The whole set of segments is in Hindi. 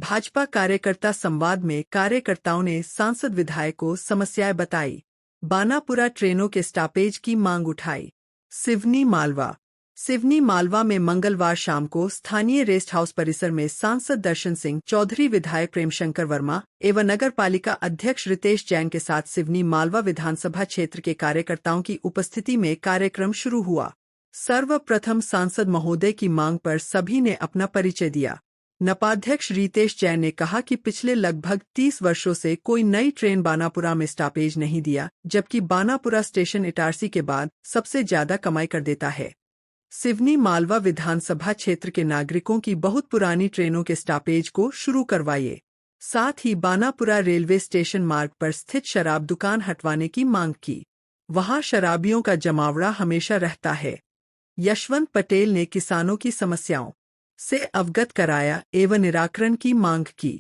भाजपा कार्यकर्ता संवाद में कार्यकर्ताओं ने सांसद विधायक को समस्याएं बताई। बानापुरा ट्रेनों के स्टॉपेज की मांग उठाई। सिवनी मालवा में मंगलवार शाम को स्थानीय रेस्ट हाउस परिसर में सांसद दर्शन सिंह चौधरी, विधायक प्रेमशंकर वर्मा एवं नगर पालिका अध्यक्ष रितेश जैन के साथ सिवनी मालवा विधानसभा क्षेत्र के कार्यकर्ताओं की उपस्थिति में कार्यक्रम शुरू हुआ। सर्वप्रथम सांसद महोदय की मांग पर सभी ने अपना परिचय दिया। नपाध्यक्ष रितेश जैन ने कहा कि पिछले लगभग 30 वर्षों से कोई नई ट्रेन बानापुरा में स्टॉपेज नहीं दिया, जबकि बानापुरा स्टेशन इटारसी के बाद सबसे ज्यादा कमाई कर देता है। सिवनी मालवा विधानसभा क्षेत्र के नागरिकों की बहुत पुरानी ट्रेनों के स्टॉपेज को शुरू करवाइए। साथ ही बानापुरा रेलवे स्टेशन मार्ग पर स्थित शराब दुकान हटवाने की मांग की। वहां शराबियों का जमावड़ा हमेशा रहता है। यशवंत पटेल ने किसानों की समस्याओं से अवगत कराया एवं निराकरण की मांग की।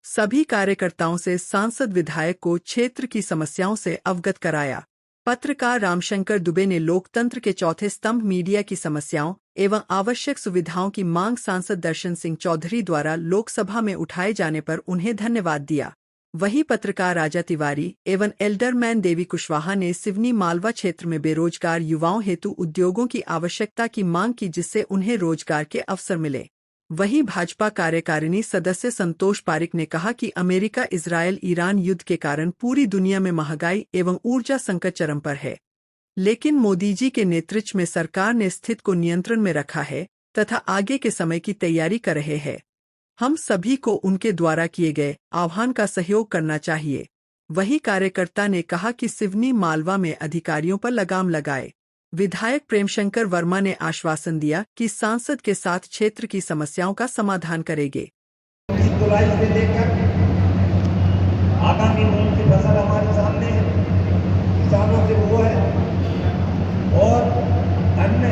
सभी कार्यकर्ताओं से सांसद विधायक को क्षेत्र की समस्याओं से अवगत कराया। पत्रकार रामशंकर दुबे ने लोकतंत्र के चौथे स्तंभ मीडिया की समस्याओं एवं आवश्यक सुविधाओं की मांग सांसद दर्शन सिंह चौधरी द्वारा लोकसभा में उठाए जाने पर उन्हें धन्यवाद दिया। वहीं पत्रकार राजा तिवारी एवं एल्डरमैन देवी कुशवाहा ने सिवनी मालवा क्षेत्र में बेरोजगार युवाओं हेतु उद्योगों की आवश्यकता की मांग की, जिससे उन्हें रोजगार के अवसर मिले। वहीं भाजपा कार्यकारिणी सदस्य संतोष पारिक ने कहा कि अमेरिका इजरायल ईरान युद्ध के कारण पूरी दुनिया में महंगाई एवं ऊर्जा संकट चरम पर है, लेकिन मोदी जी के नेतृत्व में सरकार ने स्थिति को नियंत्रण में रखा है तथा आगे के समय की तैयारी कर रहे हैं। हम सभी को उनके द्वारा किए गए आह्वान का सहयोग करना चाहिए। वहीं कार्यकर्ता ने कहा कि सिवनी मालवा में अधिकारियों पर लगाम लगाए। विधायक प्रेमशंकर वर्मा ने आश्वासन दिया कि सांसद के साथ क्षेत्र की समस्याओं का समाधान करेंगे। आगामी मूंग की फसल हमारे सामने है, किसानों से वो है, और अन्य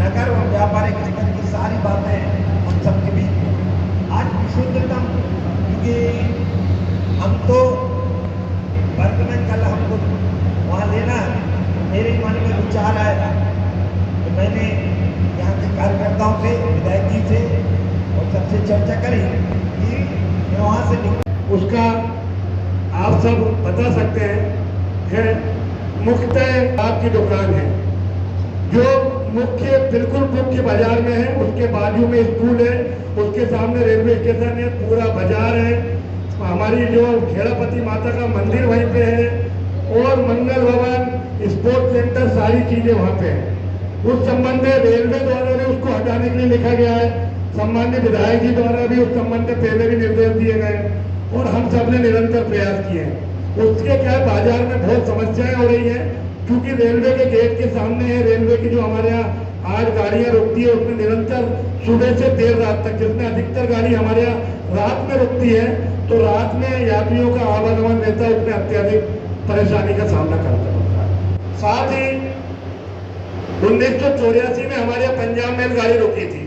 नगर और व्यापारिक जगत की सारी बातें हम सबके बीच में आज विशुद्धतम, क्योंकि हम तो वर्ग में कल हमको वहाँ लेना है। मेरे मन में विचार आया तो मैंने यहाँ के कार्यकर्ताओं से, विधायक जी से और सबसे चर्चा करी कि वहाँ से उसका आप सब बता सकते हैं मुख्य आपकी दुकान है जो बिल्कुल मुख्य बाजार में है। उसके बाजू में स्कूल है, उसके सामने रेलवे स्टेशन है, पूरा बाजार है। हमारी जो खेड़ापति माता का मंदिर वहीं पे है और मंगल भवन, स्पोर्ट्स सेंटर, सारी चीजें वहाँ पे हैं। उस संबंध में रेलवे द्वारा भी उसको हटाने के लिए लिखा गया है। सम्मान्य विधायक जी द्वारा भी उस संबंध में पहले भी निर्देश दिए गए और हम सब ने निरंतर प्रयास किए हैं। उसके क्या बाजार में बहुत समस्याएं हो रही है, क्योंकि रेलवे के गेट के सामने है। रेलवे की जो हमारे यहाँ आज गाड़ियां रुकती है उसमें निरंतर सुबह से देर रात तक, जिसमें अधिकतर गाड़ी हमारे यहाँ रात में रुकती है, तो रात में यात्रियों का आवागमन रहता है, उसमें अत्यधिक परेशानी का सामना करना पड़ता है। साथ ही 1984 में हमारे यहाँ पंजाब मेल गाड़ी रुकी थी।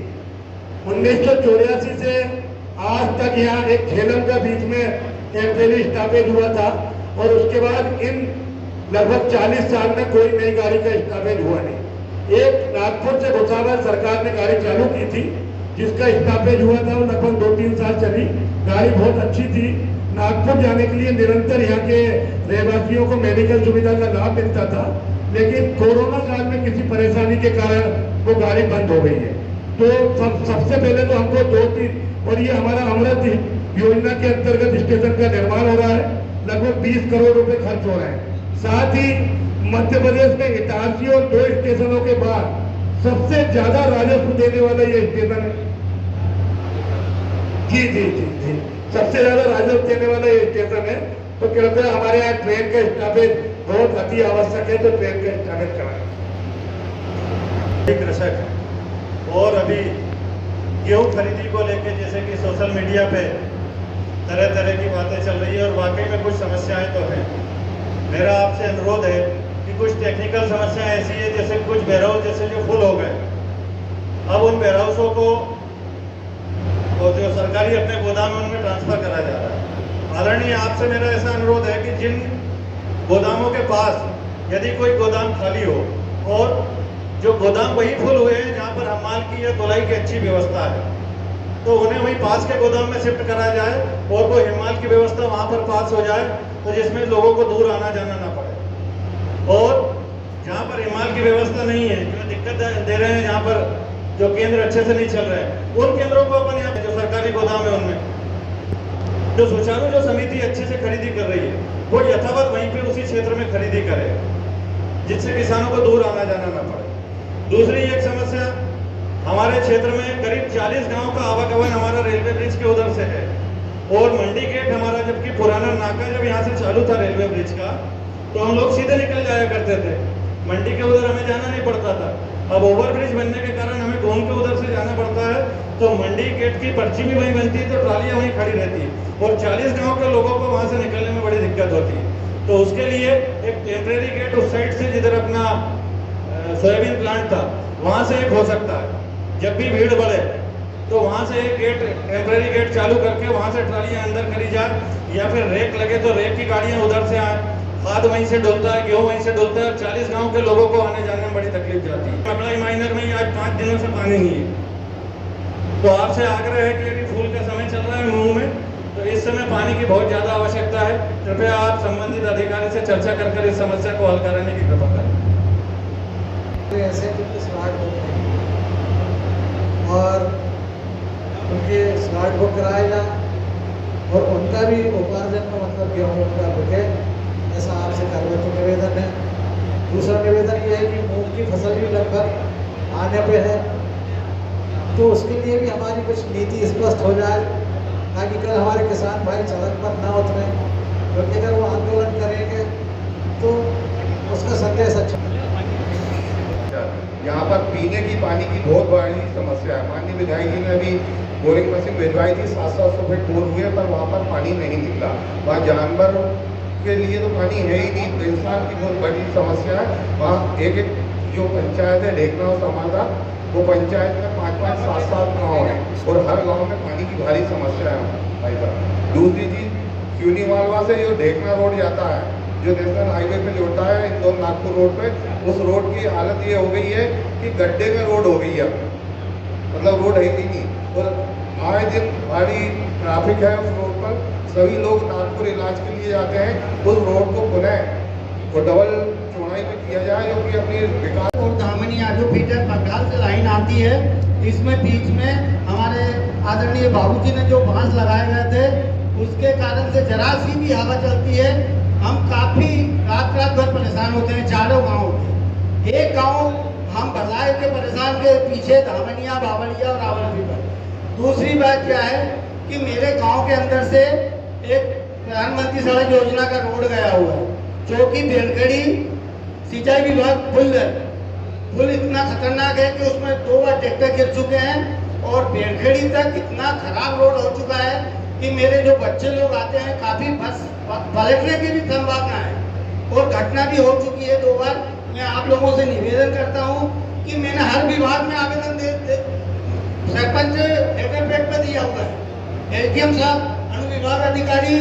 1984 से आज तक यहाँ एक झेलम का बीच में टेम्परेरी स्टॉपेज हुआ था और उसके बाद इन लगभग 40 साल में कोई नई गाड़ी का स्टॉपेज हुआ नहीं। एक नागपुर से भुसावल सरकार ने गाड़ी चालू की थी जिसका स्टॉपेज हुआ था, वो लगभग 2-3 साल चली। गाड़ी बहुत अच्छी थी। नागपुर जाने के लिए निरंतर यहाँ के रहवासियों को मेडिकल सुविधा का लाभ मिलता था, लेकिन कोरोना काल में किसी परेशानी के कारण वो गाड़ी बंद हो गई है। तो सबसे पहले तो हमको 2-3, और ये हमारा अमृत योजना के अंतर्गत स्टेशन का निर्माण हो रहा है, लगभग 20 करोड़ रुपए खर्च हो रहे हैं। साथ ही मध्य प्रदेश में इटारसी और 2 स्टेशनों के बाद सबसे ज्यादा राजस्व देने वाला ये स्टेशन है। जी जी जी जी सबसे ज्यादा राजस्व देने वाला ये स्टेशन है। तो कृपया हमारे यहाँ ट्रेन का स्टॉपेज बहुत अति आवश्यक है, तो ट्रेन का स्टॉपेज कराएं। कृषक और अभी गेहूं खरीदी को लेकर जैसे कि सोशल मीडिया पे तरह तरह की बातें चल रही है और वाकई में कुछ समस्याएं तो हैं। मेरा आपसे अनुरोध है कि कुछ टेक्निकल समस्याएं ऐसी है, जैसे कुछ वेयरहाउस जैसे जो फुल हो गए, अब उन वेयरहाउसों को जो सरकारी अपने गोदाम में उनमें ट्रांसफर करा जा रहा है। आदरणीय आपसे मेरा ऐसा अनुरोध है कि जिन गोदामों के पास यदि कोई गोदाम खाली हो और जो गोदाम वही फुल हुए हैं जहाँ पर हमाल की या धुलाई की अच्छी व्यवस्था है, तो उन्हें वहीं पास के गोदाम में शिफ्ट करा जाए और वो हिमाल की व्यवस्था वहाँ पर पास हो जाए, तो जिसमें लोगों को दूर आना जाना ना पड़े। और जहाँ पर हिमाल की व्यवस्था नहीं है, जो दिक्कत दे रहे हैं, जहाँ पर जो केंद्र अच्छे से नहीं चल रहे हैं, उन केंद्रों को अपन यहाँ जो सरकारी गोदाम है उनमें जो सुचारू जो समिति अच्छे से खरीदी कर रही है, वो यथावत वहीं पे उसी क्षेत्र में खरीदी करे, जिससे किसानों को दूर आना जाना ना पड़े। दूसरी एक समस्या, हमारे क्षेत्र में करीब 40 गांव का आवागमन हमारा रेलवे ब्रिज के उधर से है, और मंडी गेट हमारा जबकि पुराना नाका जब यहाँ से चालू था रेलवे ब्रिज का, तो हम लोग सीधे निकल जाया करते थे, मंडी के उधर हमें जाना नहीं पड़ता था। अब ओवर ब्रिज बनने के कारण हमें घूम के उधर से जाना पड़ता है, तो मंडी गेट की पर्ची भी वहीं बनती है, तो ट्रालियाँ वहीं खड़ी रहती है, और 40 गाँव के लोगों को वहाँ से निकलने में बड़ी दिक्कत होती है। तो उसके लिए एक टेम्परेरी गेट उस साइड से, जिधर अपना सोयाबीन प्लांट था, वहाँ से एक हो सकता है, जब भी भीड़ बढ़े तो वहाँ से एक गेट, टेम्परेरी गेट चालू करके वहाँ से ट्रालियाँ अंदर करी जाए, या फिर रेक लगे तो रेक की गाड़ियाँ उधर से आए, खाद वहीं से डुलता है, गेहूँ वहीं से डुलता है, 40 गांव के लोगों को आने जाने में बड़ी तकलीफ जाती है। अप्लाई माइनर में ही आज 5 दिनों से पानी नहीं है। तो आपसे आग्रह है कि अभी फूल का समय चल रहा है मुंह में, तो इस समय पानी की बहुत ज़्यादा आवश्यकता है। कृपया आप संबंधित अधिकारी से चर्चा कर इस समस्या को हल कराने की कृपा करें। ऐसे कुछ स्मार्ट होते हैं और उनके स्मार्ट बुक कराए जाए और उनका भी उपार्जन का मतलब गेहूँ का बिके, ऐसा आपसे कार्रवाई को निवेदन है। दूसरा निवेदन ये है कि मूंग की फसल भी लगभग आने पे है, तो उसके लिए भी हमारी कुछ नीति स्पष्ट हो जाए, ताकि कल हमारे किसान भाई सड़क पर ना उतरे, क्योंकि अगर वो आंदोलन करेंगे तो उसका संदेश अच्छा। यहाँ पर पीने की पानी की बहुत बड़ी समस्या है। माननीय विधायक जी ने अभी बोरिंग मशीन भिजवाई थी, 700 फीट बोर हुए, पर वहाँ पर पानी नहीं निकला। वहाँ जानवर के लिए तो पानी है ही नहीं, तो इंसान की बहुत बड़ी समस्या है। वहाँ एक जो पंचायत है ढेकना और समादा, वो पंचायत में 5-5, 7-7 गाँव हैं, और हर गाँव में पानी की भारी समस्या है भाई साहब। दूसरी चीज़, क्यूनी मालवा से जो ढेकना रोड जाता है, जो नेशनल हाईवे पे जोड़ता है इंदौर नागपुर रोड पे, उस रोड की हालत ये हो गई है कि गड्ढे में रोड हो गई है, मतलब रोड है ही नहीं, और आए दिन भारी ट्रैफिक है उस रोड पर। सभी लोग नागपुर इलाज के लिए जाते हैं, उस रोड को पुनः वो डबल चौड़ाई में किया जाए, जो कि अपनी विकास। और धामनी आजू फीटर बंगाल से लाइन आती है, इसमें बीच में हमारे आदरणीय बाबूजी ने जो बांस लगाए गए थे, उसके कारण से जरा सी भी हवा चलती है, हम काफी रात भर परेशान होते हैं। चारों गाँव, एक गांव हम बरलाए के परेशान के पीछे धामनिया, बावलिया और रावलपीपल। दूसरी बात क्या है कि मेरे गांव के अंदर से एक प्रधानमंत्री सड़क योजना का रोड गया हुआ है, जो कि बेलखड़ी सिंचाई विभाग पुल इतना खतरनाक है कि उसमें 2 बार ट्रैक्टर गिर चुके हैं, और बेलखड़ी तक इतना खराब रोड हो चुका है कि मेरे जो बच्चे लोग आते हैं, काफी बस पलटने की भी संभावना है, और घटना भी हो चुकी है 2 बार। मैं आप लोगों से निवेदन करता हूं कि मैंने हर विभाग में आवेदन सरपंच सेक्रेटरीट पे दिया हुआ है, एसडीएम साहब, अनुविभाग अधिकारी,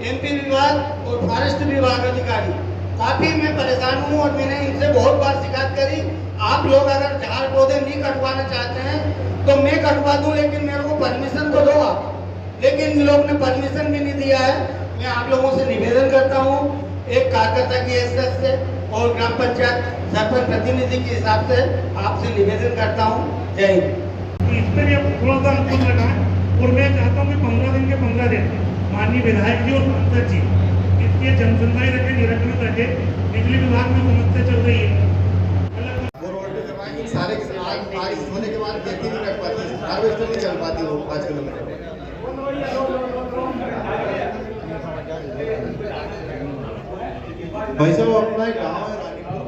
एमपी विभाग और फॉरेस्ट विभाग अधिकारी, काफी मैं परेशान हूं, और मैंने इनसे बहुत बार शिकायत करी। आप लोग अगर झाड़ पौधे नहीं कटवाना चाहते हैं तो मैं कटवा दूं, लेकिन मेरे को परमिशन तो दो आप, लेकिन इन लोग ने परमिशन भी नहीं दिया है। मैं आप लोगों से निवेदन करता हूं, एक कार्यकर्ता की हैसियत से और ग्राम पंचायत सरपंच प्रतिनिधि के हिसाब से आपसे निवेदन करता हूं। जय हिंद। इसमें भी अब थोड़ा सा अंकुश लगाएं, और मैं चाहता हूँ कि 15 दिन के 15 दिन माननीय विधायक जी और सांसद जी इसकी जनसुनवाई रखें, निरीक्षण रखें। बिजली विभाग में समस्या चल रही है, सारे बारिश होने के बाद खेती नहीं कर पाती, हार्वेस्टर नहीं चल पाती वो 5 किलोमीटर। भाई साहब, अपना एक गाँव है रानीपुर,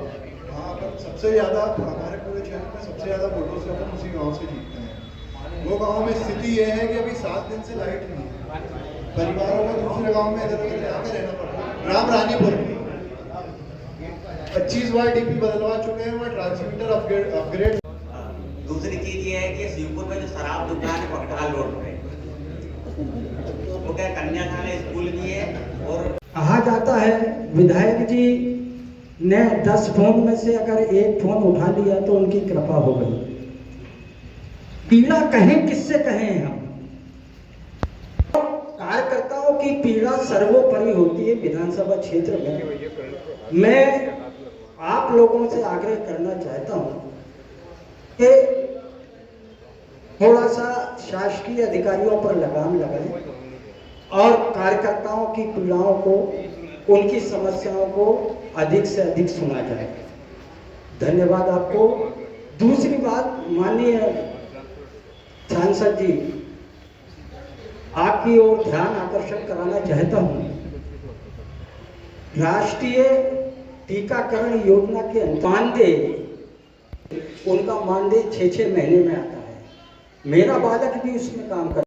वहाँ पर सबसे ज़्यादा हमारे पूरे क्षेत्र में सबसे ज़्यादा वोटों से अपन उसी गाँव से जीतते हैं। वो गाँव में स्थिति ये है कि अभी 7 दिन से लाइट नहीं है, परिवारों को दूसरे गाँव में इधर उधर जाकर रहना पड़ता है। ग्राम रानीपुर 25 बार डीपी बदलवा चुके हैं, वहाँ ट्रांसमीटर अपग्रेड। दूसरी चीज ये है कि शिवपुर में जो शराब दुकान है पकटाल रोड पे, वो क्या कन्या खाना स्कूल भी है। और कहा जाता है विधायक जी ने 10 फोन में से अगर एक फोन उठा लिया तो उनकी कृपा हो गई। पीड़ा कहें किससे कहें हम, कार्यकर्ताओं की पीड़ा सर्वोपरि होती है विधानसभा क्षेत्र में। मैं आप लोगों से आग्रह करना चाहता हूं कि थोड़ा सा शासकीय अधिकारियों पर लगाम लगाएं और कार्यकर्ताओं की पीड़ाओं को, उनकी समस्याओं को अधिक से अधिक सुना जाए। धन्यवाद आपको। दूसरी बात, माननीय सांसद जी, आपकी ओर ध्यान आकर्षण कराना चाहता हूं। राष्ट्रीय टीकाकरण योजना के मानदेय, उनका मानदेय 6-6 महीने में आता है। मेरा बालक भी उसमें काम करता है।